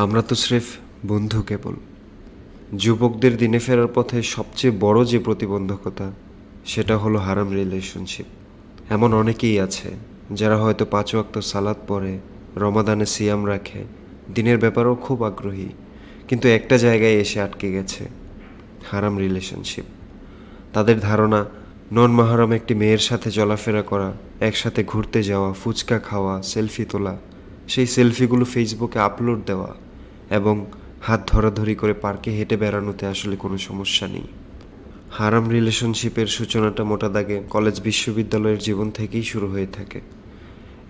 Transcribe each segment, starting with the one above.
আমরা তো স্রেফ বন্ধু কেবল। যুবকদের দিনে ফেরার পথে সবচেয়ে বড় যে প্রতিবন্ধকতা সেটা হলো হারাম রিলেশনশিপ। এমন অনেকেই আছে যারা হয়তো 5 ওয়াক্ত সালাত পড়ে, রমাদানে সিয়াম রাখে, দিনের ব্যাপারেও খুব আগ্রহী, কিন্তু একটা জায়গায় এসে আটকে গেছে, হারাম রিলেশনশিপ। তাদের ধারণা নন মাহরম একটি মেয়ের সাথে চলাফেরা করা, একসাথে ঘুরতে যাওয়া, ফুচকা খাওয়া, সেলফি তোলা, সেই সেলফিগুলো ফেসবুকে আপলোড দেওয়া এবং হাত ধরাধরি করে পার্কে হেঁটে বেড়ানোতে আসলে কোনো সমস্যা নেই। হারাম রিলেশনশিপের সূচনাটা মোটা দাগে কলেজ বিশ্ববিদ্যালয়ের জীবন থেকেই শুরু হয়ে থাকে।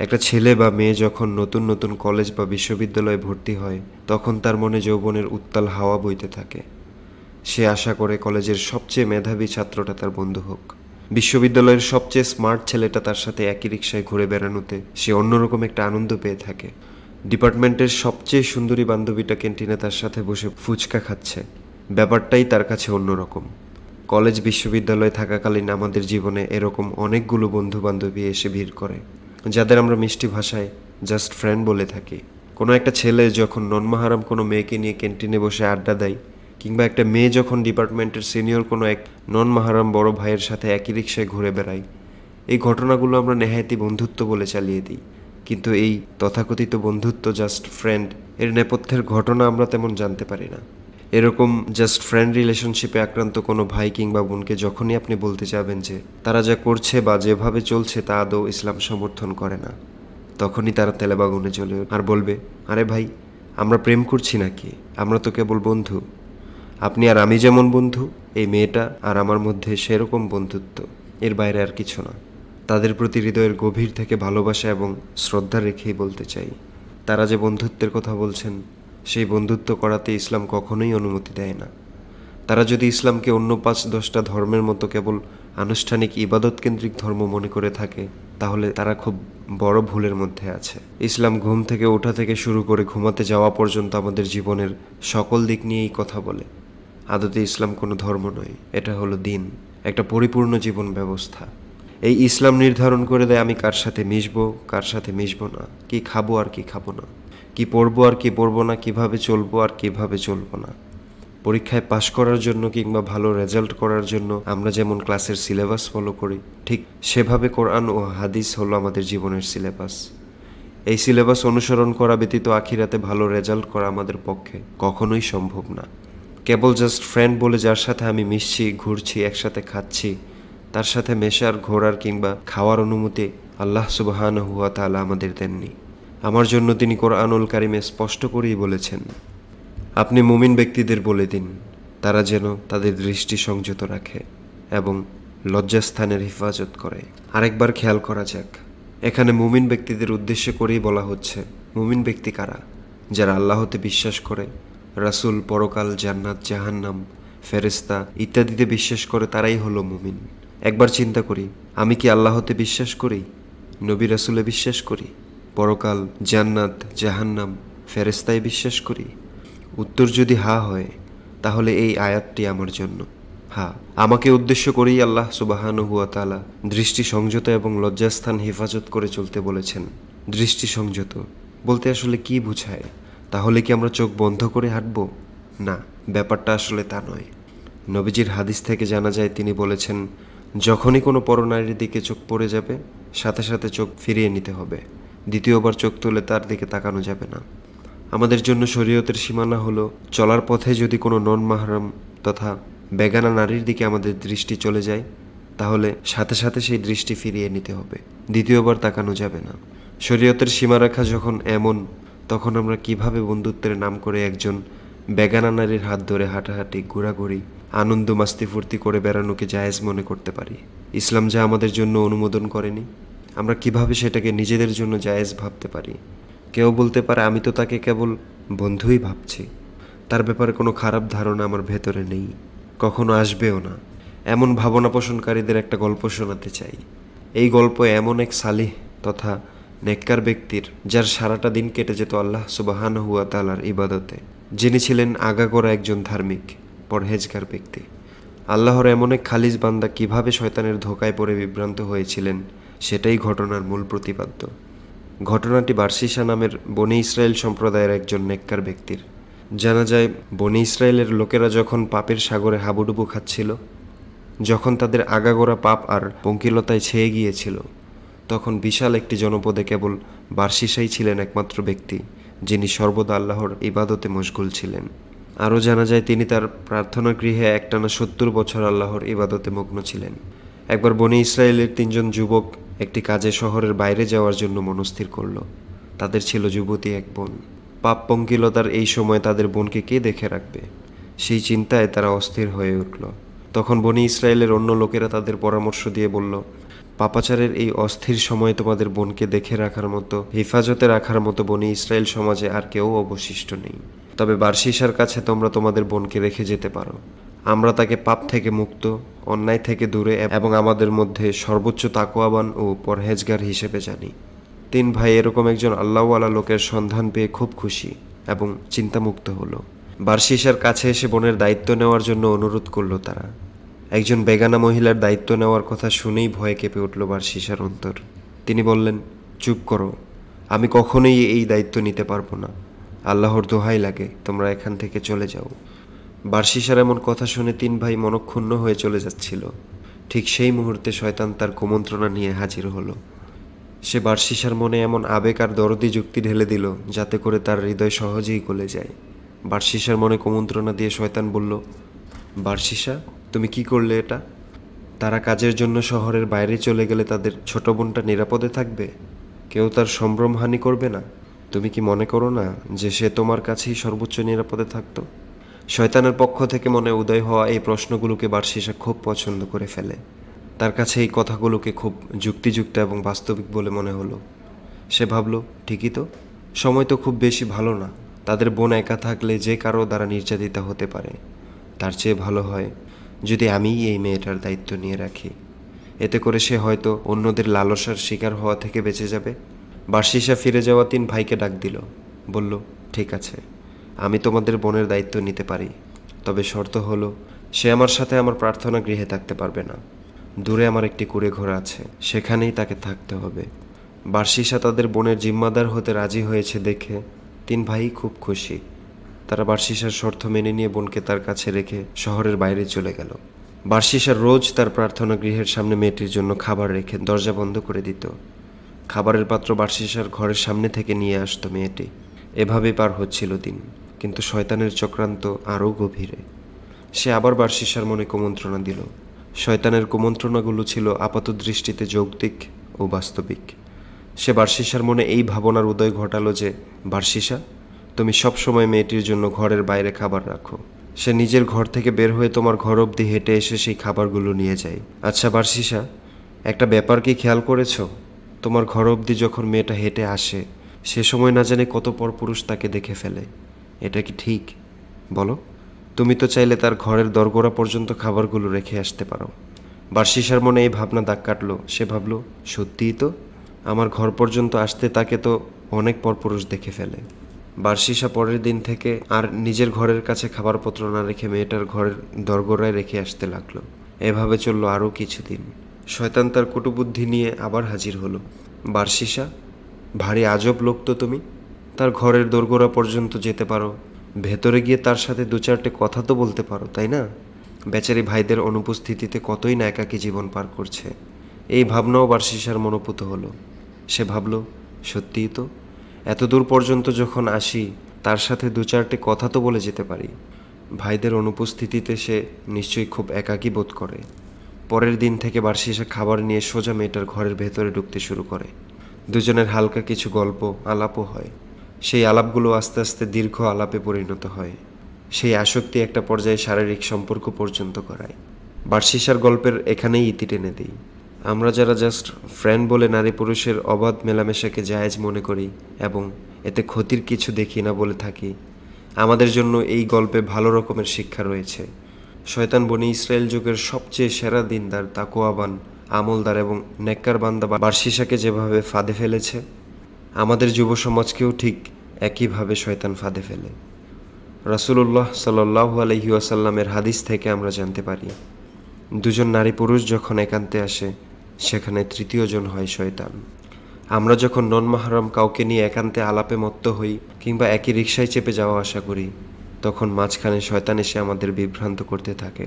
একটা ছেলে বা মেয়ে যখন নতুন নতুন কলেজ বা বিশ্ববিদ্যালয়ে ভর্তি হয়, তখন তার মনে যৌবনের উত্তাল হাওয়া বইতে থাকে। সে আশা করে কলেজের সবচেয়ে মেধাবী ছাত্রটা তার বন্ধু হোক, বিশ্ববিদ্যালয়ের সবচেয়ে স্মার্ট ছেলেটা তার সাথে একই রিক্সায় ঘুরে বেড়ানোতে সে অন্যরকম একটা আনন্দ পেয়ে থাকে। ডিপার্টমেন্টের সবচেয়ে সুন্দরী বান্ধবীটা ক্যান্টিনে তার সাথে বসে ফুচকা খাচ্ছে, ব্যাপারটাই তার কাছে অন্যরকম। কলেজ বিশ্ববিদ্যালয়ে থাকাকালীন আমাদের জীবনে এরকম অনেকগুলো বন্ধু বান্ধবী এসে ভিড় করে, যাদের আমরা মিষ্টি ভাষায় জাস্ট ফ্রেন্ড বলে থাকি। কোনো একটা ছেলে যখন ননমাহারাম কোনো মেয়েকে নিয়ে ক্যান্টিনে বসে আড্ডা দেয়, কিংবা একটা মেয়ে যখন ডিপার্টমেন্টের সিনিয়র কোনো এক নন মাহারাম বড় ভাইয়ের সাথে একই রিক্সায় ঘুরে বেড়ায়, এই ঘটনাগুলো আমরা নেহায়েতি বন্ধুত্ব বলে চালিয়ে দিই। কিন্তু এই তথাকথিত বন্ধুত্ব, জাস্ট ফ্রেন্ড, এর নেপথ্যের ঘটনা আমরা তেমন জানতে পারি না। এরকম জাস্ট ফ্রেন্ড রিলেশনশিপে আক্রান্ত কোনো ভাই কিংবা বোনকে যখনই আপনি বলতে যাবেন যে তারা যা করছে বা যেভাবে চলছে তা আদৌ ইসলাম সমর্থন করে না, তখনই তারা তেলেবাগুনে চলে আর বলবে, আরে ভাই, আমরা প্রেম করছি নাকি? আমরা তো কেবল বন্ধু। আপনি আর আমি যেমন বন্ধু, এই মেয়েটা আর আমার মধ্যে সেরকম বন্ধুত্ব, এর বাইরে আর কিছু না। তাদের প্রতি হৃদয়ের গভীর থেকে ভালোবাসা এবং শ্রদ্ধা রেখেই বলতে চাই, তারা যে বন্ধুত্বের কথা বলছেন, সেই বন্ধুত্ব করাতে ইসলাম কখনোই অনুমতি দেয় না। তারা যদি ইসলামকে অন্য 5-10টা ধর্মের মতো কেবল আনুষ্ঠানিক ইবাদত কেন্দ্রিক ধর্ম মনে করে থাকে, তাহলে তারা খুব বড় ভুলের মধ্যে আছে। ইসলাম ঘুম থেকে ওঠা থেকে শুরু করে ঘুমাতে যাওয়া পর্যন্ত আমাদের জীবনের সকল দিক নিয়েই কথা বলে। আদতে ইসলাম কোনো ধর্ম নয়, এটা হলো দিন, একটা পরিপূর্ণ জীবন ব্যবস্থা। এই ইসলাম নির্ধারণ করে দেয় আমি কার সাথে মিশবো, কার সাথে মিশবো না, কি খাবো আর কি খাবো না, কি পড়বো আর কি পড়বো না, কিভাবে চলবো আর কিভাবে চলবো না। পরীক্ষায় পাশ করার জন্য কিংবা ভালো রেজাল্ট করার জন্য আমরা যেমন ক্লাসের সিলেবাস ফলো করি, ঠিক সেভাবে কোরআন ও হাদিস হলো আমাদের জীবনের সিলেবাস। এই সিলেবাস অনুসরণ করা ব্যতীত আখিরাতে ভালো রেজাল্ট করা আমাদের পক্ষে কখনোই সম্ভব না। কেবল জাস্ট ফ্রেন্ড বলে যার সাথে আমি মিশছি, ঘুরছি, একসাথে খাচ্ছি, তার সাথে মেশার, ঘোরার কিংবা খাওয়ার অনুমতি আল্লাহ সুবহানাহু ওয়া তাআলা আমাদের দেননি। আমার জন্য তিনি কোরআনুল কারিমে স্পষ্ট করেই বলেছেন, আপনি মুমিন ব্যক্তিদের বলে দিন তারা যেন তাদের দৃষ্টি সংযত রাখে এবং লজ্জাস্থানের হিফাজত করে। আরেকবার খেয়াল করা যাক, এখানে মুমিন ব্যক্তিদের উদ্দেশ্য করেই বলা হচ্ছে। মুমিন ব্যক্তি কারা? যারা আল্লাহতে বিশ্বাস করে, রাসূল, পরকাল, জান্নাত, জাহান্নাম, ফেরেশতা ইত্যাদিতে বিশ্বাস করে, তারাই হলো মুমিন। একবার চিন্তা করি, আমি কি আল্লাহতে বিশ্বাস করি, নবী রাসূলে বিশ্বাস করি, পরকাল, জান্নাত, জাহান্নাম, ফেরেশতায় বিশ্বাস করি? উত্তর যদি হা হয়, তাহলে এই আয়াতটি আমার জন্য। হ্যাঁ, আমাকে উদ্দেশ্য করেই আল্লাহ সুবহানাহু ওয়া তাআলা দৃষ্টি সংযত এবং লজ্জাস্থান হেফাজত করে চলতে বলেছেন। দৃষ্টি সংযত বলতে আসলে কি বোঝায়? তাহলে কি আমরা চোখ বন্ধ করে হাঁটব? না, ব্যাপারটা আসলে তা নয়। নবীজির হাদিস থেকে জানা যায়, তিনি বলেছেন, যখনই কোনো পরনারীর দিকে চোখ পড়ে যাবে, সাথে সাথে চোখ ফিরিয়ে নিতে হবে। দ্বিতীয়বার চোখ তুলে তার দিকে তাকানো যাবে না। আমাদের জন্য শরীয়তের সীমানা হলো, চলার পথে যদি কোনো নন মাহরাম তথা বেগানা নারীর দিকে আমাদের দৃষ্টি চলে যায়, তাহলে সাথে সাথে সেই দৃষ্টি ফিরিয়ে নিতে হবে, দ্বিতীয়বার তাকানো যাবে না। শরীয়তের সীমারেখা যখন এমন, তখন আমরা কিভাবে বন্ধুত্বের নাম করে একজন বেগানা নারীর হাত ধরে হাঁটাহাঁটি, ঘোরাঘুরি, আনন্দ মাস্তি ফুর্তি করে বেড়ানোকে জায়েজ মনে করতে পারি? ইসলাম যা আমাদের জন্য অনুমোদন করেনি, আমরা কিভাবে সেটাকে নিজেদের জন্য জায়েজ ভাবতে পারি? কেউ বলতে পারে, আমি তো তাকে কেবল বন্ধুই ভাবছি, তার ব্যাপারে কোনো খারাপ ধারণা আমার ভেতরে নেই, কখনো আসবেও না। এমন ভাবনা পোষণকারীদের একটা গল্প শোনাতে চাই। এই গল্প এমন এক সালিহ তথা নেককার ব্যক্তির, যার সারাটা দিন কেটে যেত আল্লাহ সুবহানাহু ওয়া তাআলার ইবাদতে। যিনি ছিলেন আগাগোড়া একজন ধার্মিক, পরহেজগার ব্যক্তি। আল্লাহর এমন এক খালিস বান্দা কিভাবে শয়তানের ধোকায় পড়ে বিভ্রান্ত হয়েছিলেন, সেটাই ঘটনার মূল প্রতিপাদ্য। ঘটনাটি বারসিসা নামের বনি ইসরায়েল সম্প্রদায়ের একজন নেককার ব্যক্তির। জানা যায়, বনি ইসরায়েলের লোকেরা যখন পাপের সাগরে হাবুডুবু খাচ্ছিল, যখন তাদের আগাগোড়া পাপ আর পঙ্কিলতায় ছেয়ে গিয়েছিল, তখন বিশাল একটি জনপদে কেবল বারসিসাই ছিলেন একমাত্র ব্যক্তি যিনি সর্বদা আল্লাহর ইবাদতে মশগুল ছিলেন। আরও জানা যায়, তিনি তার প্রার্থনা গৃহে একটানা 70 বছর আল্লাহর ইবাদতে মগ্ন ছিলেন। একবার বনি ইসরায়েলের 3 জন যুবক একটি কাজে শহরের বাইরে যাওয়ার জন্য মনস্থির করল। তাদের ছিল যুবতী এক বোন। পাপ পঙ্কিলতার এই সময় তাদের বোনকে কে দেখে রাখবে, সেই চিন্তায় তারা অস্থির হয়ে উঠল। তখন বনি ইসরায়েলের অন্য লোকেরা তাদের পরামর্শ দিয়ে বলল, পাপাচারের এই অস্থির সময়ে তোমাদের বোনকে দেখে রাখার মতো, হেফাজতে রাখার মতো বনি ইসরায়েল সমাজে আর কেউ অবশিষ্ট নেই। তবে বারসিসার কাছে তোমরা তোমাদের বোনকে রেখে যেতে পারো। আমরা তাকে পাপ থেকে মুক্ত, অন্যায় থেকে দূরে এবং আমাদের মধ্যে সর্বোচ্চ তাকওয়াবান ও পরহেজগার হিসেবে জানি। 3 ভাই এরকম একজন আল্লাহওয়ালা লোকের সন্ধান পেয়ে খুব খুশি এবং চিন্তামুক্ত হলো। বারসিসার কাছে এসে বোনের দায়িত্ব নেওয়ার জন্য অনুরোধ করলো তারা। একজন বেগানা মহিলার দায়িত্ব নেওয়ার কথা শুনেই ভয়ে কেঁপে উঠল বারসিসার অন্তর। তিনি বললেন, চুপ করো, আমি কখনোই এই দায়িত্ব নিতে পারবো না। আল্লাহর দোহাই লাগে, তোমরা এখান থেকে চলে যাও। বারসিসার এমন কথা শুনে 3 ভাই মনক্ষুণ্ণ হয়ে চলে যাচ্ছিল। ঠিক সেই মুহূর্তে শয়তান তার কুমন্ত্রণা নিয়ে হাজির হলো। সে বারসিসার মনে এমন আবেগ আর দরদি যুক্তি ঢেলে দিল যাতে করে তার হৃদয় সহজেই গলে যায়। বারসিসার মনে কুমন্ত্রণা দিয়ে শয়তান বলল, বারসিসা, তুমি কি করলে এটা? তারা কাজের জন্য শহরের বাইরে চলে গেলে তাদের ছোট বোনটা নিরাপদে থাকবে, কেউ তার সম্ভ্রমহানি করবে না। তুমি কি মনে করো না যে সে তোমার কাছেই সর্বোচ্চ নিরাপদে থাকতো? শয়তানের পক্ষ থেকে মনে উদয় হওয়া এই প্রশ্নগুলোকে বারসিসা খুব পছন্দ করে ফেলে। তার কাছে এই কথাগুলোকে খুব যুক্তিযুক্ত এবং বাস্তবিক বলে মনে হলো। সে ভাবল, ঠিকই তো, সময় তো খুব বেশি ভালো না। তাদের বোন একা থাকলে যে কারো দ্বারা নির্যাতিতা হতে পারে। তার চেয়ে ভালো হয় যদি আমিই এই মেয়েটার দায়িত্ব নিয়ে রাখি। এতে করে সে হয়তো অন্যদের লালসার শিকার হওয়া থেকে বেঁচে যাবে। বারসিসা ফিরে যাওয়া 3 ভাইকে ডাক দিল, বলল, ঠিক আছে, আমি তোমাদের বোনের দায়িত্ব নিতে পারি, তবে শর্ত হলো সে আমার সাথে আমার প্রার্থনা গৃহে থাকতে পারবে না। দূরে আমার একটি কুঁড়ে ঘর আছে, সেখানেই তাকে থাকতে হবে। বারসিসা তাদের বোনের জিম্মাদার হতে রাজি হয়েছে দেখে 3 ভাই খুব খুশি। তারা বারসিসার শর্ত মেনে নিয়ে বোনকে তার কাছে রেখে শহরের বাইরে চলে গেল। বারসিসা রোজ তার প্রার্থনা গৃহের সামনে মেয়েটির জন্য খাবার রেখে দরজা বন্ধ করে দিত। খাবারের পাত্র বারসিসার ঘরের সামনে থেকে নিয়ে আসতো মেয়েটি। এভাবেই পার হচ্ছিল দিন, কিন্তু শয়তানের চক্রান্ত আরও গভীরে। সে আবার বারসিসার মনে কুমন্ত্রণা দিল। শয়তানের কুমন্ত্রণাগুলো ছিল আপাতদৃষ্টিতে যৌক্তিক ও বাস্তবিক। সে বারসিসার মনে এই ভাবনার উদয় ঘটালো যে, বারসিসা, তুমি সবসময় মেয়েটির জন্য ঘরের বাইরে খাবার রাখো। সে নিজের ঘর থেকে বের হয়ে তোমার ঘর অবধি হেঁটে এসে সেই খাবারগুলো নিয়ে যায়। আচ্ছা বারসিসা, একটা ব্যাপার কি খেয়াল করেছ? তোমার ঘর অবধি যখন মেয়েটা হেঁটে আসে, সে সময় না জানে কত পরপুরুষ তাকে দেখে ফেলে। এটা কি ঠিক? বলো। তুমি তো চাইলে তার ঘরের দরগোড়া পর্যন্ত খাবারগুলো রেখে আসতে পারো। বারসিসার মনে এই ভাবনা দাগ কাটলো। সে ভাবল, সত্যিই তো, আমার ঘর পর্যন্ত আসতে তাকে তো অনেক পরপুরুষ দেখে ফেলে। বারসিসা পরের দিন থেকে আর নিজের ঘরের কাছে খাবারপত্র না রেখে মেয়েটার ঘরের দরগোড়ায় রেখে আসতে লাগলো। এভাবে চললো আরও কিছুদিন। শয়তান তার কুটুবুদ্ধি নিয়ে আবার হাজির হলো। বারসিসা, ভারী আজব লোক তো তুমি। তার ঘরের দোরগোড়া পর্যন্ত যেতে পারো, ভেতরে গিয়ে তার সাথে 2-4টে কথা তো বলতে পারো, তাই না? বেচারি ভাইদের অনুপস্থিতিতে কতই না একাকী জীবন পার করছে। এই ভাবনাও বারসিসার মনোপুত হলো। সে ভাবল, সত্যিই তো, এত দূর পর্যন্ত যখন আসি তার সাথে 2-4টে কথা তো বলে যেতে পারি। ভাইদের অনুপস্থিতিতে সে নিশ্চয়ই খুব একাকী বোধ করে। পরের দিন থেকে বারসিসা খাবার নিয়ে সোজা মেয়েটার ঘরের ভেতরে ঢুকতে শুরু করে। দুজনের হালকা কিছু গল্প আলাপও হয়। সেই আলাপগুলো আস্তে আস্তে দীর্ঘ আলাপে পরিণত হয়। সেই আসক্তি একটা পর্যায়ে শারীরিক সম্পর্ক পর্যন্ত করায়। বারসিসার গল্পের এখানেই ইতি টেনে দিই। আমরা যারা জাস্ট ফ্রেন্ড বলে নারী পুরুষের অবাধ মেলামেশাকে জায়েজ মনে করি এবং এতে ক্ষতির কিছু দেখি না বলে থাকি, আমাদের জন্য এই গল্পে ভালো রকমের শিক্ষা রয়েছে। শয়তান বনি ইসরায়েল যুগের সবচেয়ে সেরা দিনদার, তাকওয়াবান, আমলদার এবং নেককার বান্দা বারসিসাকে যেভাবে ফাঁদে ফেলেছে, আমাদের যুব সমাজকেও ঠিক একইভাবে শয়তান ফাঁদে ফেলে। রাসূলুল্লাহ সাল্লাল্লাহু আলাইহি ওয়াসাল্লামের হাদিস থেকে আমরা জানতে পারি, দুজন নারী পুরুষ যখন একান্তে আসে, সেখানে তৃতীয় জন হয় শয়তান। আমরা যখন নন মাহরাম কাউকে নিয়ে একান্তে আলাপে মত্ত হই কিংবা একই রিকশায় চেপে যাওয়া আসা করি, তখন মাঝখানে শয়তান এসে আমাদের বিভ্রান্ত করতে থাকে।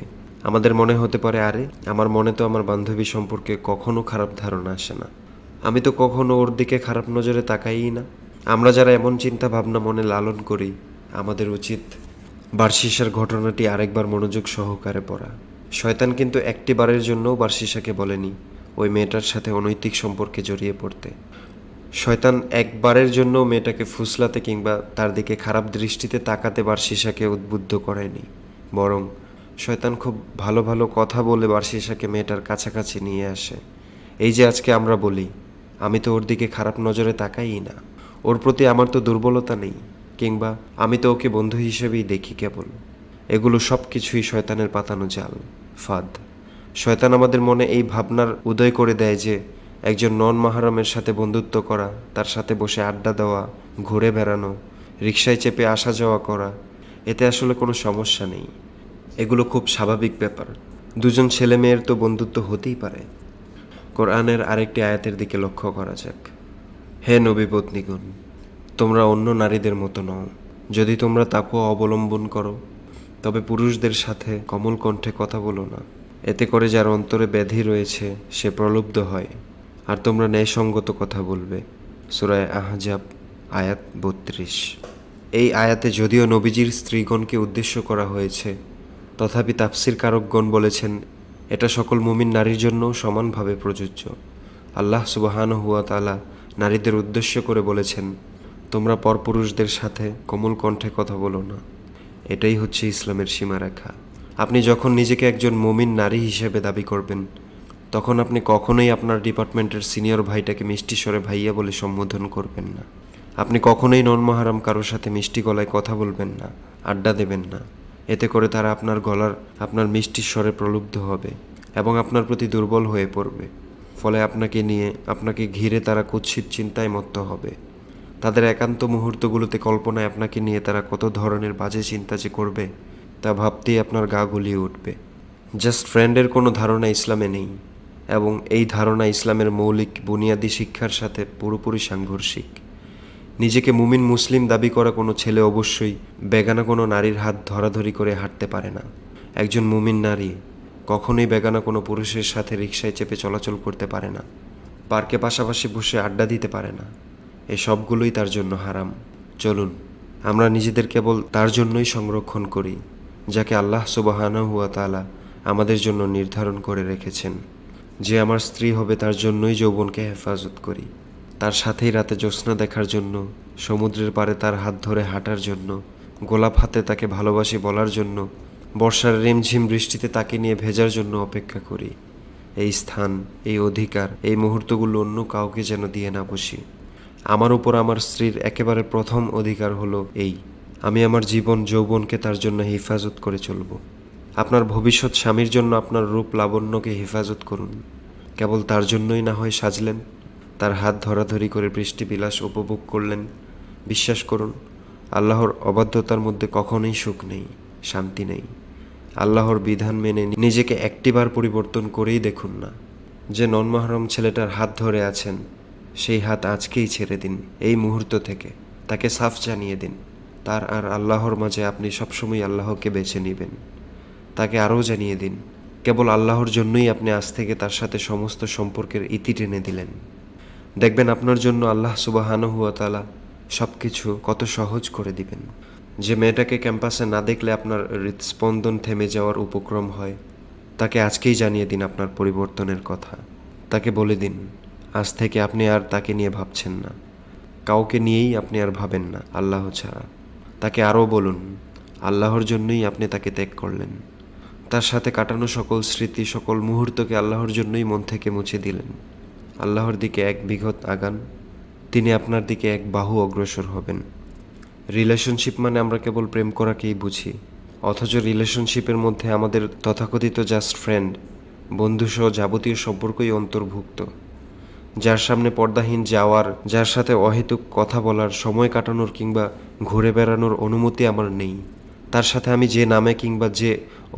আমাদের মনে হতে পারে, আরে আমার মনে তো আমার বান্ধবী সম্পর্কে কখনো খারাপ ধারণা আসে না, আমি তো কখনো ওর দিকে খারাপ নজরে তাকাইই না। আমরা যারা এমন চিন্তা ভাবনা মনে লালন করি, আমাদের উচিত বার্ষিসার ঘটনাটি আরেকবার মনোযোগ সহকারে পড়া। শয়তান কিন্তু একটি বারের জন্যও বার্ষিসাকে বলেনি ওই মেয়েটার সাথে অনৈতিক সম্পর্কে জড়িয়ে পড়তে। শয়তান একবারের জন্য মেয়েটাকে ফুসলাতে কিংবা তার দিকে খারাপ দৃষ্টিতে তাকাতে বার্ষিসাকে উদ্বুদ্ধ করেনি, বরং শয়তান খুব ভালো ভালো কথা বলে বার্ষিসাকে মেয়েটার কাছাকাছি নিয়ে আসে। এই যে আজকে আমরা বলি, আমি তো ওর দিকে খারাপ নজরে তাকাই না, ওর প্রতি আমার তো দুর্বলতা নেই, কিংবা আমি তো ওকে বন্ধু হিসেবেই দেখি কেবল, এগুলো সব কিছুই শয়তানের পাতানো জাল, ফাঁদ। শয়তান আমাদের মনে এই ভাবনার উদয় করে দেয় যে একজন নন মাহরামের সাথে বন্ধুত্ব করা, তার সাথে বসে আড্ডা দেওয়া, ঘুরে বেড়ানো, রিকশায় চেপে আসা যাওয়া করা, এতে আসলে কোনো সমস্যা নেই, এগুলো খুব স্বাভাবিক ব্যাপার। দুজন ছেলে মেয়ের তো বন্ধুত্ব হতেই পারে। কোরআনের আরেকটি আয়াতের দিকে লক্ষ্য করা যাক। হে নবী পত্নীগণ, তোমরা অন্য নারীদের মতো নও। যদি তোমরা তাকওয়া অবলম্বন করো, তবে পুরুষদের সাথে কোমল কণ্ঠে কথা বলো না, এতে করে যার অন্তরে ব্যাধি রয়েছে সে প্রলুব্ধ হয়, আর তোমরা ন্যায়সঙ্গত কথা বলবে। সূরা আহজাব আয়াত ৩২। এই আয়াতে যদিও নবীজির স্ত্রীগণকে উদ্দেশ্য করা হয়েছে, তথাপি তাফসির কারকগণ বলেছেন এটা সকল মুমিন নারীর জন্যও সমানভাবে প্রযোজ্য। আল্লাহ সুবহানাহু ওয়া তাআলা নারীদের উদ্দেশ্য করে বলেছেন, তোমরা পরপুরুষদের সাথে কোমল কণ্ঠে কথা বলো না। এটাই হচ্ছে ইসলামের সীমারেখা। আপনি যখন নিজেকে একজন মুমিন নারী হিসেবে দাবি করবেন, তখন আপনি কখনোই আপনার ডিপার্টমেন্টের সিনিয়র ভাইটাকে মিষ্টি স্বরে ভাইয়া বলে সম্বোধন করবেন না। আপনি কখনোই নন মাহরাম কারোর সাথে মিষ্টি গলায় কথা বলবেন না, আড্ডা দেবেন না। এতে করে তারা আপনার মিষ্টি স্বরে প্রলুব্ধ হবে এবং আপনার প্রতি দুর্বল হয়ে পড়বে। ফলে আপনাকে ঘিরে তারা কুৎসিত চিন্তায় মত্ত হবে। তাদের একান্ত মুহূর্তগুলোতে কল্পনায় আপনাকে নিয়ে তারা কত ধরনের বাজে চিন্তা যে করবে, তা ভাবতেই আপনার গা গুলিয়ে উঠবে। জাস্ট ফ্রেন্ডের কোনো ধারণা ইসলামে নেই, এবং এই ধারণা ইসলামের মৌলিক বুনিয়াদী শিক্ষার সাথে পুরোপুরি সাংঘর্ষিক। নিজেকে মুমিন মুসলিম দাবি করা কোনো ছেলে অবশ্যই বেগানা কোনো নারীর হাত ধরাধরি করে হাঁটতে পারে না। একজন মুমিন নারী কখনোই বেগানা কোনো পুরুষের সাথে রিকশায় চেপে চলাচল করতে পারে না, পার্কে পাশাপাশি বসে আড্ডা দিতে পারে না। এই সবগুলোই তার জন্য হারাম। চলুন আমরা নিজেদের কেবল তার জন্যই সংরক্ষণ করি, যাকে আল্লাহ সুবহানাহু ওয়া তাআলা আমাদের জন্য নির্ধারণ করে রেখেছেন। যে আমার স্ত্রী হবে তার জন্যই যৌবনকে হেফাজত করি, তার সাথেই রাতে জ্যোৎস্না দেখার জন্য, সমুদ্রের পাড়ে তার হাত ধরে হাঁটার জন্য, গোলাপ হাতে তাকে ভালোবাসি বলার জন্য, বর্ষার রিমঝিম বৃষ্টিতে তাকে নিয়ে ভেজার জন্য অপেক্ষা করি। এই স্থান, এই অধিকার, এই মুহূর্তগুলো অন্য কাউকে যেন দিয়ে না বসি। আমার উপর আমার স্ত্রীর একেবারে প্রথম অধিকার হলো এই, আমি আমার জীবন যৌবনকে তার জন্য হেফাজত করে চলব। আপনার ভবিষ্যৎ স্বামীর জন্য আপনার রূপ লাবণ্যকে হেফাজত করুন। কেবল তার জন্যই না হয় সাজলেন, তার হাত ধরাধরি করে বৃষ্টিবিলাস উপভোগ করলেন। বিশ্বাস করুন, আল্লাহর অবাধ্যতার মধ্যে কখনোই সুখ নেই, শান্তি নেই। আল্লাহর বিধান মেনে নিজেকে একটিবার পরিবর্তন করেই দেখুন না। যে নন মাহরম ছেলেটার হাত ধরে আছেন, সেই হাত আজকেই ছেড়ে দিন। এই মুহূর্ত থেকে তাকে সাফ জানিয়ে দিন, তার আর আল্লাহর মাঝে আপনি সবসময় আল্লাহকে বেছে নেবেন। তাকে আরও জানিয়ে দিন, কেবল আল্লাহর জন্যই আপনি আজ থেকে তার সাথে সমস্ত সম্পর্কের ইতি টেনে দিলেন। দেখবেন আপনার জন্য আল্লাহ সুবহানাহু ওয়া তাআলা সব কিছু কত সহজ করে দিবেন। যে মেয়েটাকে ক্যাম্পাসে না দেখলে আপনার হৃদস্পন্দন থেমে যাওয়ার উপক্রম হয়, তাকে আজকেই জানিয়ে দিন আপনার পরিবর্তনের কথা। তাকে বলে দিন, আজ থেকে আপনি আর তাকে নিয়ে ভাবছেন না, কাউকে নিয়েই আপনি আর ভাবেন না আল্লাহ ছাড়া। তাকে আরও বলুন, আল্লাহর জন্যই আপনি তাকে ত্যাগ করলেন। তার সাথে কাটানো সকল স্মৃতি, সকল মুহূর্তকে আল্লাহর জন্যই মন থেকে মুছে দিলেন। আল্লাহর দিকে এক বিঘত আগান, তিনি আপনার দিকে এক বাহু অগ্রসর হবেন। রিলেশনশিপ মানে আমরা কেবল প্রেম করাকেই বুঝি, অথচ রিলেশনশিপের মধ্যে আমাদের তথাকথিত জাস্ট ফ্রেন্ড, বন্ধুসহ যাবতীয় সম্পর্কই অন্তর্ভুক্ত। যার সামনে পর্দাহীন যাওয়ার, যার সাথে অহেতুক কথা বলার, সময় কাটানোর কিংবা ঘুরে বেড়ানোর অনুমতি আমার নেই, তার সাথে আমি যে নামে কিংবা যে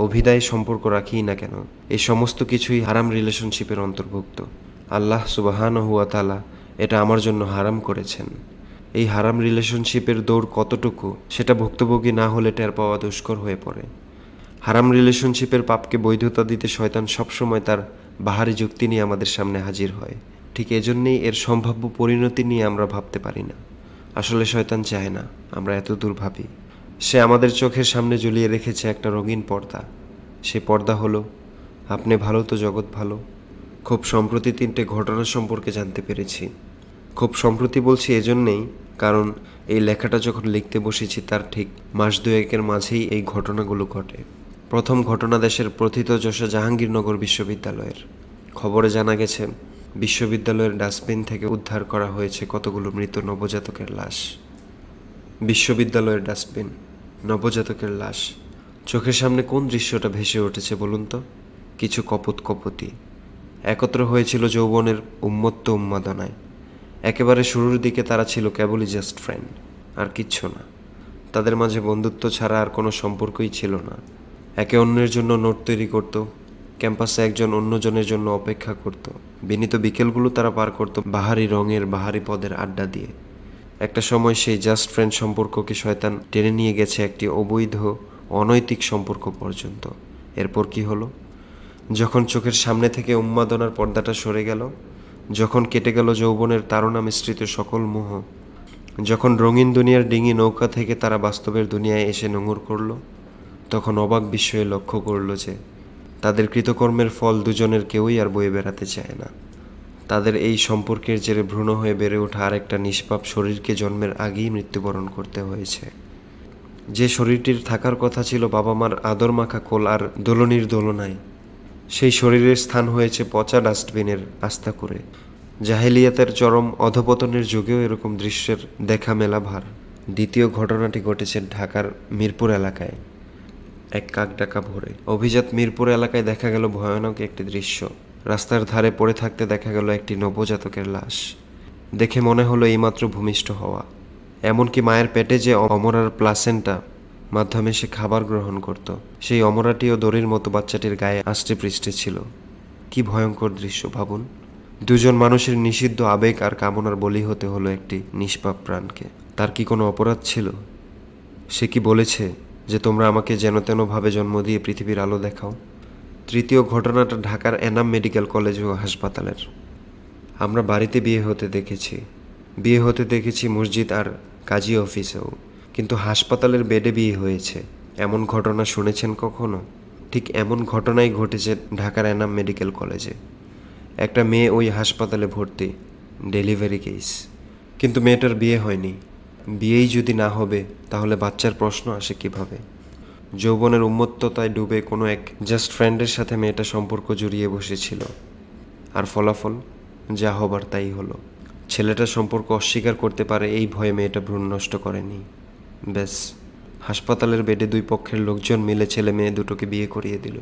অভিধায় সম্পর্ক রাখিই না কেন, এই সমস্ত কিছুই হারাম রিলেশনশিপের অন্তর্ভুক্ত। আল্লাহ সুবহানাহু ওয়া তাআলা এটা আমার জন্য হারাম করেছেন। এই হারাম রিলেশনশিপের দৌড় কতটুকু সেটা ভুক্তভোগী না হলে টের পাওয়া দুষ্কর হয়ে পড়ে। হারাম রিলেশনশিপের পাপকে বৈধতা দিতে শয়তান সবসময় তার বাহারি যুক্তি নিয়ে আমাদের সামনে হাজির হয়। ঠিক এজন্যই এর সম্ভাব্য পরিণতি নিয়ে আমরা ভাবতে পারি না। আসলে শয়তান চায় না আমরা এত দূর ভাবি। সে আমাদের চোখের সামনে ঝুলিয়ে রেখেছে একটা রঙিন পর্দা। সে পর্দা হলো আপনি ভালো তো জগৎ ভালো। খুব সম্প্রতি 3টে ঘটনা সম্পর্কে জানতে পেরেছি। খুব সম্প্রতি বলছি এজন্যেই কারণ এই লেখাটা যখন লিখতে বসেছি তার ঠিক মাস দুয়েকের মাঝেই এই ঘটনাগুলো ঘটে। প্রথম ঘটনা দেশের প্রথিতযশা জাহাঙ্গীরনগর বিশ্ববিদ্যালয়ের। খবরে জানা গেছে বিশ্ববিদ্যালয়ের ডাস্টবিন থেকে উদ্ধার করা হয়েছে কতগুলো মৃত নবজাতকের লাশ। বিশ্ববিদ্যালয়ের ডাস্টবিন, নবজাতকের লাশ। চোখের সামনে কোন দৃশ্যটা ভেসে উঠেছে বলুন তো? কিছু কপোতি একত্র হয়েছিল যৌবনের উন্মত্ত উন্মাদনায়। একেবারে শুরুর দিকে তারা ছিল কেবলই জাস্ট ফ্রেন্ড, আর কিচ্ছু না। তাদের মাঝে বন্ধুত্ব ছাড়া আর কোনো সম্পর্কই ছিল না। একে অন্যের জন্য নোট তৈরি করত, ক্যাম্পাসে একজন অন্যজনের জন্য অপেক্ষা করত। বিনীত বিকেলগুলো তারা পার করত বাহারি রঙের বাহারি পদের আড্ডা দিয়ে। একটা সময় সেই জাস্ট ফ্রেন্ড সম্পর্ককে শয়তান টেনে নিয়ে গেছে একটি অবৈধ অনৈতিক সম্পর্ক পর্যন্ত। এরপর কি হলো? যখন চোখের সামনে থেকে উন্মাদনার পর্দাটা সরে গেল, যখন কেটে গেল যৌবনের তাড়না মিশ্রিত সকল মোহ, যখন রঙিন দুনিয়ার ডিঙি নৌকা থেকে তারা বাস্তবের দুনিয়ায় এসে নোঙর করল, তখন অবাক বিস্ময়ে লক্ষ্য করল যে তাদের কৃতকর্মের ফল দুজনের কেউই আর বয়ে বেড়াতে চায় না। তাদের এই সম্পর্কের জেরে ভ্রূণ হয়ে বেড়ে ওঠা আরেকটা নিষ্পাপ শরীরকে জন্মের আগেই মৃত্যুবরণ করতে হয়েছে। যে শরীরটির থাকার কথা ছিল বাবা মার আদর মাখা কোল আর দোলনির দোলনায়, সেই শরীরের স্থান হয়েছে পচা ডাস্টবিনের আস্থা করে। জাহেলিয়াতের চরম অধপতনের যুগেও এরকম দৃশ্যের দেখা মেলা ভার। দ্বিতীয় ঘটনাটি ঘটেছে ঢাকার মিরপুর এলাকায়। এক কাকডাকা ভোরে অভিজাত মিরপুর এলাকায় দেখা গেল ভয়ানক একটি দৃশ্য। রাস্তার ধারে পড়ে থাকতে দেখা গেল একটি নবজাতকের লাশ। দেখে মনে হলো এইমাত্র ভূমিষ্ঠ হওয়া। এমনকি মায়ের পেটে যে অমরার প্লাসেন্টা মাধ্যমে সে খাবার গ্রহণ করত, সেই অমরাটিও দড়ির মতো বাচ্চাটির গায়ে আষ্টে পৃষ্ঠে ছিল। কি ভয়ঙ্কর দৃশ্য ভাবুন। দুজন মানুষের নিষিদ্ধ আবেগ আর কামনার বলি হতে হলো একটি নিষ্পাপ প্রাণকে। তার কি কোনো অপরাধ ছিল? সে কি বলেছে যে তোমরা আমাকে যেন তেনভাবে জন্ম দিয়ে পৃথিবীর আলো দেখাও? তৃতীয় ঘটনাটা ঢাকার এনাম মেডিকেল কলেজ ও হাসপাতালের। আমরা বাড়িতে বিয়ে হতে দেখেছি মসজিদ আর কাজী অফিসেও, কিন্তু হাসপাতালের বেডে বিয়ে হয়েছে এমন ঘটনা শুনেছেন কখনো? ঠিক এমন ঘটনাই ঘটেছে ঢাকার এনাম মেডিকেল কলেজে। একটা মেয়ে ওই হাসপাতালে ভর্তি, ডেলিভারি কেস। কিন্তু মেয়েটার বিয়ে হয়নি। বিয়েই যদি না হবে তাহলে বাচ্চার প্রশ্ন আসে কিভাবে? যৌবনের উন্মত্ততায় ডুবে কোনো এক জাস্ট ফ্রেন্ডের সাথে মেয়েটা সম্পর্ক জড়িয়ে বসেছিল, আর ফলাফল যা হবার তাই হলো। ছেলেটা সম্পর্ক অস্বীকার করতে পারে এই ভয়ে মেয়েটা ভ্রূণ নষ্ট করেনি। ব্যাস, হাসপাতালের বেডে দুই পক্ষের লোকজন মিলে ছেলে মেয়ে দুটোকে বিয়ে করিয়ে দিল।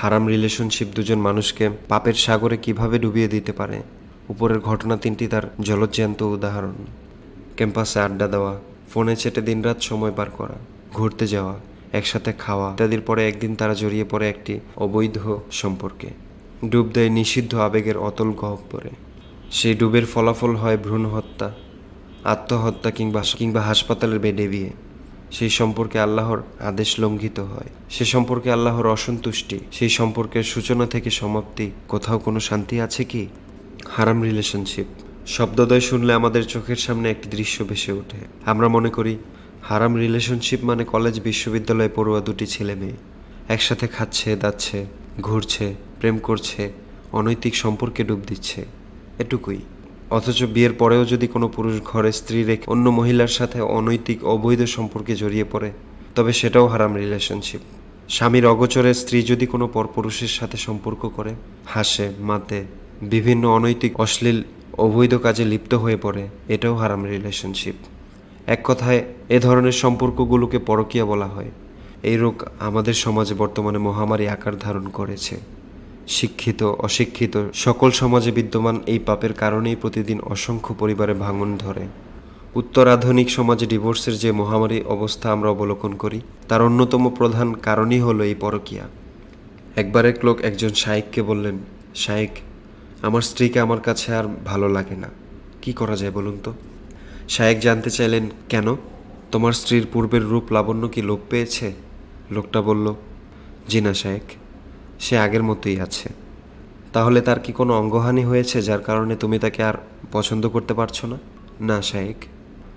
হারাম রিলেশনশিপ দুজন মানুষকে পাপের সাগরে কিভাবে ডুবিয়ে দিতে পারে, উপরের ঘটনা 3টি তার জলজ্যান্ত উদাহরণ। ক্যাম্পাসে আড্ডা দেওয়া, ফোনে চেটে দিনরাত সময় পার করা, ঘুরতে যাওয়া, একসাথে খাওয়া ইত্যাদির পরে একদিন তারা জড়িয়ে পড়ে একটি অবৈধ সম্পর্কে। ডুব দেয় নিষিদ্ধ আবেগের অতল গহ্বরে। সেই ডুবের ফলাফল হয় ভ্রূণ হত্যা, আত্মহত্যা কিংবা হাসপাতালের বেডে বিয়ে। সেই সম্পর্কে আল্লাহর আদেশ লঙ্ঘিত হয়, সে সম্পর্কে আল্লাহর অসন্তুষ্টি, সেই সম্পর্কের সূচনা থেকে সমাপ্তি। কোথাও কোনো শান্তি আছে কি? হারাম রিলেশনশিপ শব্দদ্বয় শুনলে আমাদের চোখের সামনে একটি দৃশ্য ভেসে ওঠে। আমরা মনে করি হারাম রিলেশনশিপ মানে কলেজ বিশ্ববিদ্যালয়ে পড়ুয়া দুটি ছেলে মেয়ে একসাথে খাচ্ছে, দাচ্ছে, ঘুরছে, প্রেম করছে, অনৈতিক সম্পর্কে ডুব দিচ্ছে, এটুকুই। অথচ বিয়ের পরেও যদি কোনো পুরুষ ঘরে স্ত্রী রেখে অন্য মহিলার সাথে অনৈতিক অবৈধ সম্পর্কে জড়িয়ে পড়ে, তবে সেটাও হারাম রিলেশনশিপ। স্বামীর অগোচরে স্ত্রী যদি কোনো পরপুরুষের সাথে সম্পর্ক করে, হাসে, মাতে, বিভিন্ন অনৈতিক অশ্লীল অবৈধ কাজে লিপ্ত হয়ে পড়ে, এটাও হারাম রিলেশনশিপ। এক কথায় এ ধরনের সম্পর্কগুলোকে পরকীয়া বলা হয়। এই রোগ আমাদের সমাজে বর্তমানে মহামারী আকার ধারণ করেছে। শিক্ষিত অশিক্ষিত সকল সমাজে বিদ্যমান এই পাপের কারণেই প্রতিদিন অসংখ্য পরিবারে ভাঙন ধরে। উত্তরাধুনিক সমাজে ডিভোর্সের যে মহামারী অবস্থা আমরা অবলোকন করি, তার অন্যতম প্রধান কারণই হলো এই পরকীয়া। একবার এক লোক একজন শায়েখকে বললেন, শায়েখ, আমার স্ত্রীকে আমার কাছে আর ভালো লাগে না, কি করা যায় বলুন তো? শায়েক জানতে চাইলেন, কেন? তোমার স্ত্রীর পূর্বের রূপ লাবণ্য কি লোপ পেয়েছে? লোকটা বলল, জি না শায়েক, সে আগের মতোই আছে। তাহলে তার কি কোনো অঙ্গহানি হয়েছে যার কারণে তুমি তাকে আর পছন্দ করতে পারছো না? না শায়েক,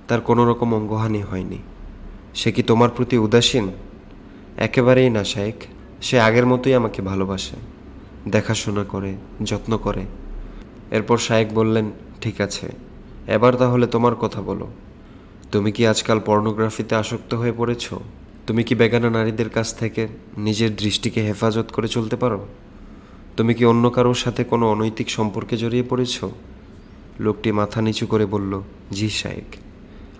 তার কোনো রকম অঙ্গহানি হয়নি। সে কি তোমার প্রতি উদাসীন? একেবারেই না শায়েক, সে আগের মতোই আমাকে ভালোবাসে, দেখাশোনা করে, যত্ন করে। এরপর শায়েক বললেন, ঠিক আছে, এবার তাহলে তোমার কথা বলো। তুমি কি আজকাল পর্নোগ্রাফিতে আসক্ত হয়ে পড়েছ? তুমি কি বেগানা নারীদের কাছ থেকে নিজের দৃষ্টিকে হেফাজত করে চলতে পারো? তুমি কি অন্য কারোর সাথে কোনো অনৈতিক সম্পর্কে জড়িয়ে পড়েছ? লোকটি মাথা নিচু করে বলল, জি শায়েক,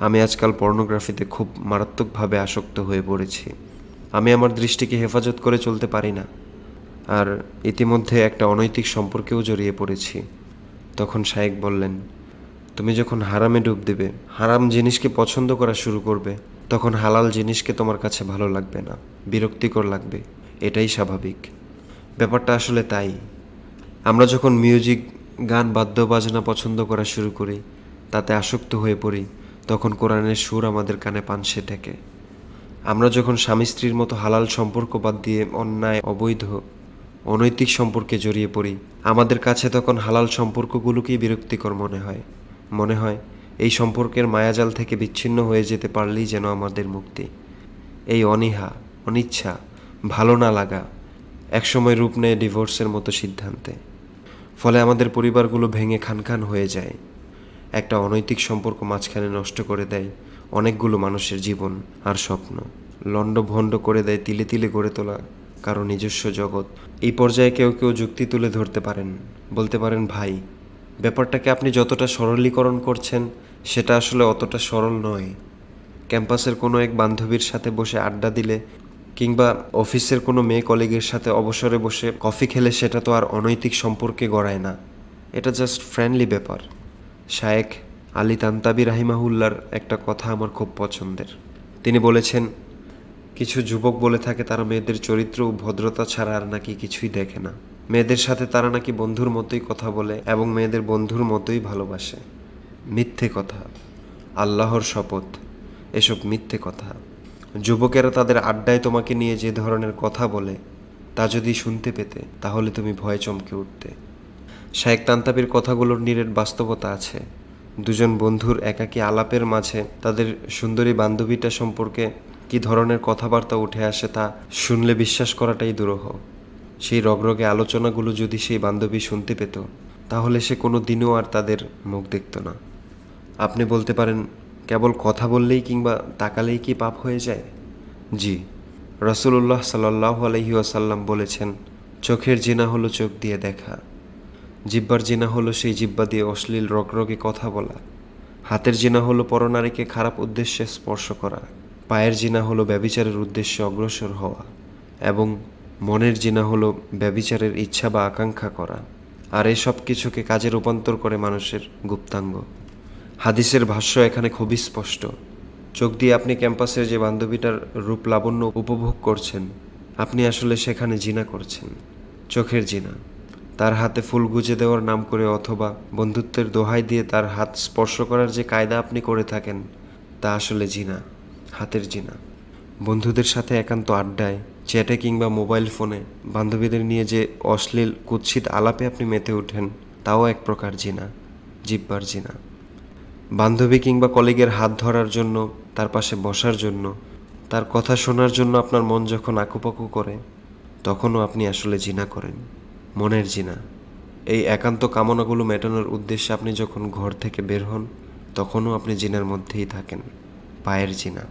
আমি আজকাল পর্নোগ্রাফিতে খুব মারাত্মকভাবে আসক্ত হয়ে পড়েছি। আমি আমার দৃষ্টিকে হেফাজত করে চলতে পারি না, আর ইতিমধ্যে একটা অনৈতিক সম্পর্কেও জড়িয়ে পড়েছি। তখন শায়েক বললেন, তুমি যখন হারামে ডুব দেবে, হারাম জিনিসকে পছন্দ করা শুরু করবে, তখন হালাল জিনিসকে তোমার কাছে ভালো লাগবে না, বিরক্তিকর লাগবে। এটাই স্বাভাবিক। ব্যাপারটা আসলে তাই। আমরা যখন মিউজিক, গান, বাদ্যবাজনা পছন্দ করা শুরু করি, তাতে আসক্ত হয়ে পড়ি, তখন কোরআনের সুর আমাদের কানে পানসে ঠেকে। আমরা যখন স্বামী স্ত্রীর মতো হালাল সম্পর্ক বাদ দিয়ে অন্যায়, অবৈধ, অনৈতিক সম্পর্কে জড়িয়ে পড়ি, আমাদের কাছে তখন হালাল সম্পর্কগুলোকেই বিরক্তিকর মনে হয় এই সম্পর্কের মায়াজাল থেকে বিচ্ছিন্ন হয়ে যেতে পারলেই যেন আমাদের মুক্তি। এই অনীহা, অনিচ্ছা, ভালো না লাগা একসময় রূপ নেয় ডিভোর্সের মতো সিদ্ধান্তে। ফলে আমাদের পরিবারগুলো ভেঙে খানখান হয়ে যায়। একটা অনৈতিক সম্পর্ক মাঝখানে নষ্ট করে দেয় অনেকগুলো মানুষের জীবন আর স্বপ্ন, লণ্ডভণ্ড করে দেয় তিলে তিলে গড়ে তোলা কারো নিজস্ব জগৎ। এই পর্যায়ে কেউ কেউ যুক্তি তুলে ধরতে পারেন, বলতে পারেন, ভাই, ব্যাপারটাকে আপনি যতটা সরলীকরণ করছেন সেটা আসলে অতটা সরল নয়। ক্যাম্পাসের কোনো এক বান্ধবীর সাথে বসে আড্ডা দিলে কিংবা অফিসের কোনো মেয়ে কলিগের সাথে অবসরে বসে কফি খেলে সেটা তো আর অনৈতিক সম্পর্কে গড়ায় না। এটা জাস্ট ফ্রেন্ডলি ব্যাপার। শায়েখ আলী তান্তাবী রাহিমাহুল্লার একটা কথা আমার খুব পছন্দের। তিনি বলেছেন, কিছু যুবক বলে থাকে তারা মেয়েদের চরিত্র ও ভদ্রতা ছাড়া আর নাকি কিছুই দেখে না। মেয়েদের সাথে তারা নাকি বন্ধুর মতোই কথা বলে এবং মেয়েদের বন্ধুর মতোই ভালোবাসে। মিথ্যে কথা, আল্লাহর শপথ, এসব মিথ্যে কথা। যুবকেরা তাদের আড্ডায় তোমাকে নিয়ে যে ধরনের কথা বলে, তা যদি শুনতে পেতে তাহলে তুমি ভয়ে চমকে উঠতে। শায়েখ তান্তাবীর কথাগুলোর নিরেট বাস্তবতা আছে। দুজন বন্ধুর একাকী আলাপের মাঝে তাদের সুন্দরী বান্ধবীটা সম্পর্কে কি ধরনের কথাবার্তা উঠে আসে তা শুনলে বিশ্বাস করাটাই দুরূহ। সেই রগরগে আলোচনাগুলো যদি সেই বান্ধবী শুনতে পেত, তাহলে সে কোনো দিনও আর তাদের মুখ দেখত না। আপনি বলতে পারেন, কেবল কথা বললেই কিংবা তাকালেই কি পাপ হয়ে যায়? জি, রাসূলুল্লাহ সাল্লাল্লাহু আলাইহি ওয়াসাল্লাম বলেছেন, চোখের জিনা হলো চোখ দিয়ে দেখা, জিহ্বার জিনা হলো সেই জিহ্বা দিয়ে অশ্লীল রগরগে কথা বলা, হাতের জিনা হলো পরনারীকে খারাপ উদ্দেশ্যে স্পর্শ করা, পায়ের জিনা হলো ব্যভিচারের উদ্দেশ্যে অগ্রসর হওয়া, এবং মনের জিনা হলো ব্যভিচারের ইচ্ছা বা আকাঙ্ক্ষা করা। আর এসব কিছুকে কাজে রূপান্তর করে মানুষের গুপ্তাঙ্গ। হাদিসের ভাষ্য এখানে খুবই স্পষ্ট। চোখ দিয়ে আপনি ক্যাম্পাসের যে বান্ধবীটার রূপ লাবণ্য উপভোগ করছেন, আপনি আসলে সেখানে জিনা করছেন, চোখের জিনা। তার হাতে ফুল গুজে দেওয়ার নাম করে অথবা বন্ধুত্বের দোহাই দিয়ে তার হাত স্পর্শ করার যে কায়দা আপনি করে থাকেন, তা আসলে জিনা, হাতের জিনা। বন্ধুদের সাথে একান্ত আড্ডায়, চ্যাটে কিংবা মোবাইল ফোনে বান্ধবীদের নিয়ে যে অশ্লীল কুৎসিত আলাপে আপনি মেতে ওঠেন, তাও এক প্রকার জিনা, জিহ্বার জিনা। বান্ধবী কিংবা কলিগের হাত ধরার জন্য, তার পাশে বসার জন্য, তার কথা শোনার জন্য আপনার মন যখন আকুপাকু করে, তখনও আপনি আসলে জিনা করেন, মনের জিনা। এই একান্ত কামনাগুলো মেটানোর উদ্দেশ্যে আপনি যখন ঘর থেকে বের হন, তখনও আপনি জিনার মধ্যেই থাকেন, পায়ের জিনা।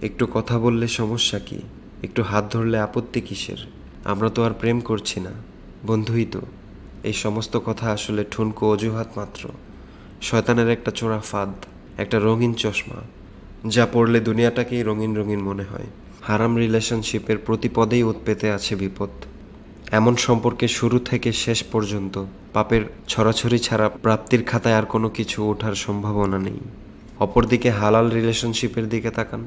একটু কথা বললে সমস্যা কি? একটু হাত ধরলে আপত্তি কিসের? আমরা তো আর প্রেম করছি না, বন্ধুই তো। এই সমস্ত কথা আসলে ঠুনকো অজুহাত মাত্র, শয়তানের একটা চোরা ফাঁদ, একটা রঙিন চশমা, যা পড়লে দুনিয়াটাকেই রঙিন রঙিন মনে হয়। হারাম রিলেশনশিপের প্রতি পদেই উৎপেতে আছে বিপদ। এমন সম্পর্কে শুরু থেকে শেষ পর্যন্ত পাপের ছড়াছড়ি ছাড়া প্রাপ্তির খাতায় আর কোনো কিছু ওঠার সম্ভাবনা নেই। অপরদিকে হালাল রিলেশনশিপের দিকে তাকান,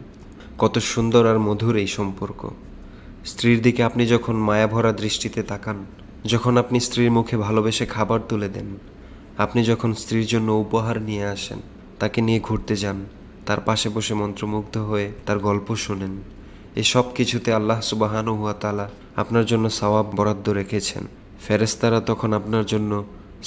কত সুন্দর আর মধুর এই সম্পর্ক। স্ত্রীর দিকে আপনি যখন মায়াভরা দৃষ্টিতে তাকান, যখন আপনি স্ত্রীর মুখে ভালোবেসে খাবার তুলে দেন, আপনি যখন স্ত্রীর জন্য উপহার নিয়ে আসেন, তাকে নিয়ে ঘুরতে যান, তার পাশে বসে মন্ত্রমুগ্ধ হয়ে তার গল্প শোনেন, এই সব কিছুতে আল্লাহ সুবহানাহু ওয়া তাআলা আপনার জন্য সওয়াব বরাদ্দ রেখেছেন। ফেরেশতারা তখন আপনার জন্য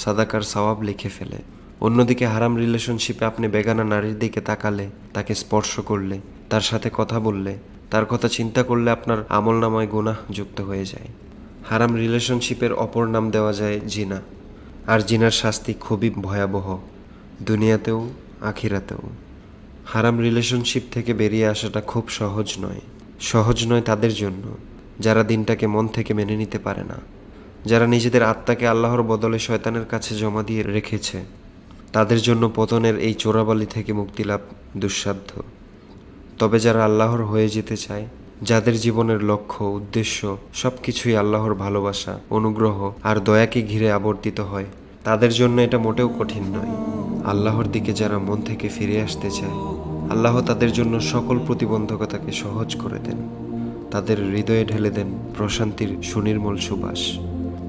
সাদাকার সওয়াব লিখে ফেলে। অন্যদিকে হারাম রিলেশনশিপে আপনি বেগানা নারীর দিকে তাকালে, তাকে স্পর্শ করলে, তার সাথে কথা বললে, তার কথা চিন্তা করলে আপনার আমলনামায় গুনাহ যুক্ত হয়ে যায়। হারাম রিলেশনশিপের অপর নাম দেওয়া যায় জিনা। আর জিনার শাস্তি খুবই ভয়াবহ, দুনিয়াতেও আখিরাতেও। হারাম রিলেশনশিপ থেকে বেরিয়ে আসাটা খুব সহজ নয়। সহজ নয় তাদের জন্য যারা দিনটাকে মন থেকে মেনে নিতে পারে না, যারা নিজেদের আত্মাকে আল্লাহর বদলে শয়তানের কাছে জমা দিয়ে রেখেছে। তাদের জন্য পতনের এই চোরাবালি থেকে মুক্তি লাভ দুঃসাধ্য। তবে যারা আল্লাহর হয়ে যেতে চায়, যাদের জীবনের লক্ষ্য উদ্দেশ্য সব কিছুই আল্লাহর ভালোবাসা, অনুগ্রহ আর দয়াকে ঘিরে আবর্তিত হয়, তাদের জন্য এটা মোটেও কঠিন নয়। আল্লাহর দিকে যারা মন থেকে ফিরে আসতে চায়, আল্লাহ তাদের জন্য সকল প্রতিবন্ধকতাকে সহজ করে দেন। তাদের হৃদয়ে ঢেলে দেন প্রশান্তির সুনির্মল সুবাস।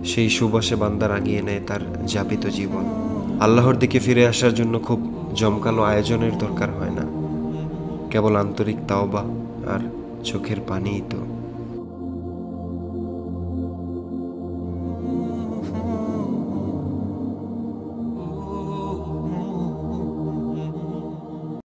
সেই সুবাসে বান্দা রাঙিয়ে নেয় তার যাপিত জীবন। আল্লাহর দিকে ফিরে আসার জন্য খুব জমকালো আয়োজনের দরকার হয় না, কেবল আন্তরিক তাওবা আর চোখের পানিই তো।